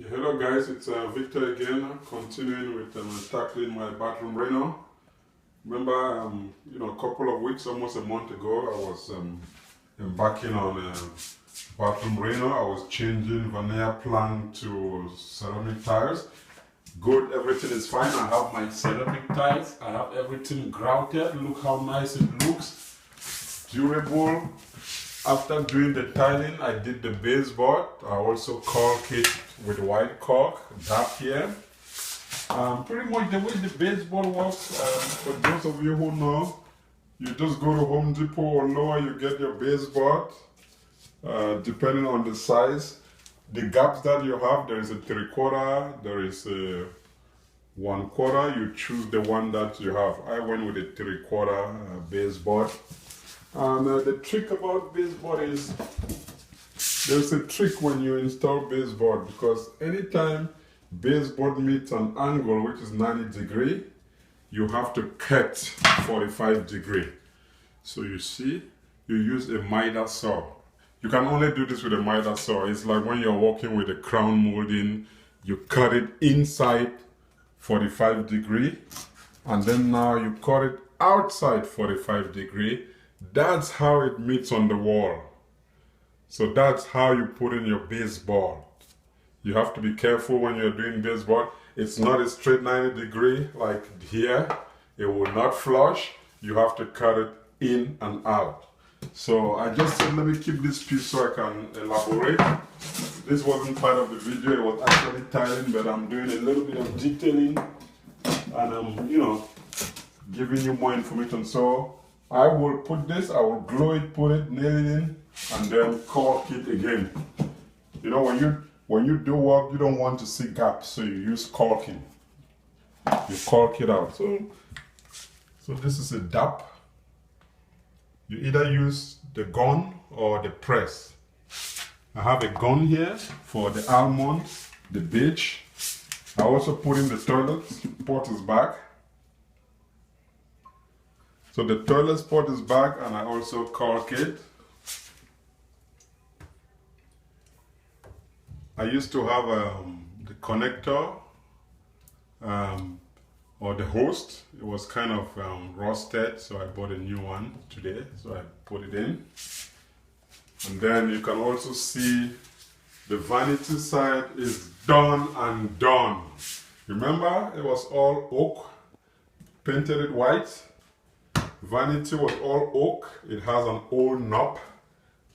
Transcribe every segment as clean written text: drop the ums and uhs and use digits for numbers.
Yeah, hello guys, it's Victor again, continuing with tackling my bathroom reno. Remember, a couple of weeks, almost a month ago, I was embarking on bathroom reno. I was changing veneer plank to ceramic tiles. Good, everything is fine. I have my ceramic tiles. I have everything grouted. Look how nice it looks. Durable. After doing the tiling, I did the baseboard. I also caulked it with white caulk, that here. Pretty much the way the baseboard works, for those of you who know, you just go to Home Depot or lower, you get your baseboard, depending on the size. The gaps that you have, there is a 3/4, there is a 1/4. You choose the one that you have. I went with a 3/4 baseboard. And the trick about baseboard is, there's a trick when you install baseboard, because anytime baseboard meets an angle which is 90 degrees, you have to cut 45 degrees. So you see, you use a miter saw. You can only do this with a miter saw. It's like when you're working with a crown molding, you cut it inside 45 degrees, and then now you cut it outside 45 degrees. That's how it meets on the wall. So that's how you put in your baseboard. You have to be careful when you're doing baseboard. It's not a straight 90 degree like here. It will not flush. You have to cut it in and out. So I just said, let me keep this piece so I can elaborate. This wasn't part of the video. It was actually tiling, but I'm doing a little bit of detailing, and I'm, giving you more information. So I will put this, I will glue it, put it, nail it in, and then caulk it again. When you do work, you don't want to see gaps, so you use caulking. You caulk it out. So this is a dap. You either use the gun or the press. I have a gun here for the almond, the beach. I also put in the toilet, pot is back. So the toilet spot is back, and I also caulk it. I used to have the connector or the host. It was kind of rusted, so I bought a new one today. So I put it in. And then you can also see the vanity side is done and done. Remember, it was all oak, painted it white. Vanity was all oak. It has an old knob.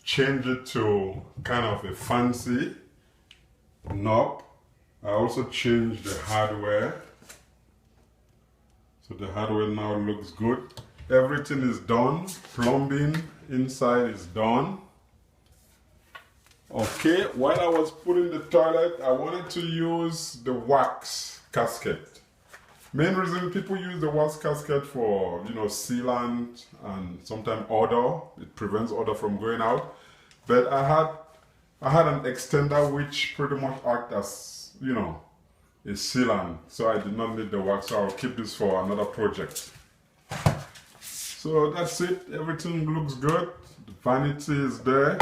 Change it to kind of a fancy knob. I also changed the hardware. So the hardware now looks good. Everything is done. Plumbing inside is done. Okay, while I was putting the toilet, I wanted to use the wax gasket. Main reason people use the wax gasket for, sealant and sometimes odor. It prevents odor from going out. But I had an extender which pretty much acts as, a sealant. So I did not need the wax. So I'll keep this for another project. So that's it. Everything looks good. The vanity is there.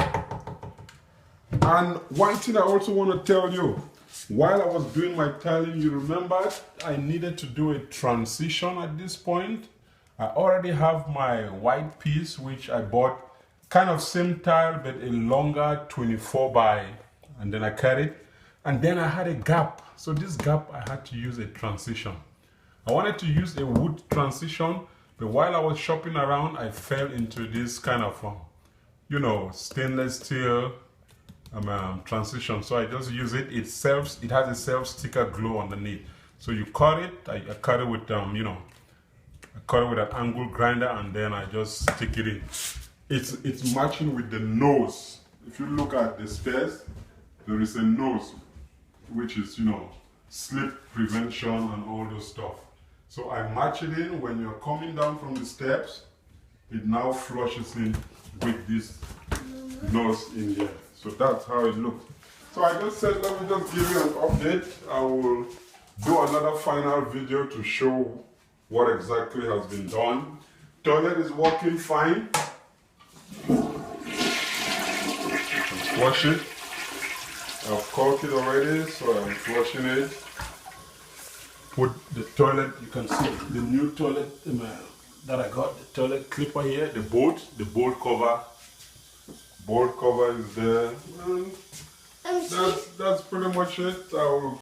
And one thing I also want to tell you, while I was doing my tiling, you remember I needed to do a transition at this point. I already have my white piece, which I bought kind of same tile, but a longer 24 by, and then I cut it. And then I had a gap. So this gap, I had to use a transition. I wanted to use a wood transition, but while I was shopping around, I fell into this kind of, stainless steel transition. So I just use it. It has a self-sticker glue underneath. So you cut it. I cut it with I cut it with an angle grinder, and then I just stick it in. It's matching with the nose. If you look at the stairs, there is a nose, which is slip prevention and all those stuff. So I match it in. When you're coming down from the steps, it now flushes in with this nose in here. So that's how it looks. So I just said, let me just give you an update. I will do another final video to show what exactly has been done. Toilet is working fine. Flush it. I've caulked it already, so I'm flushing it. Put the toilet, you can see the new toilet that I got, the toilet clipper here, the bolt cover. Bolt cover is there. And that's pretty much it. I will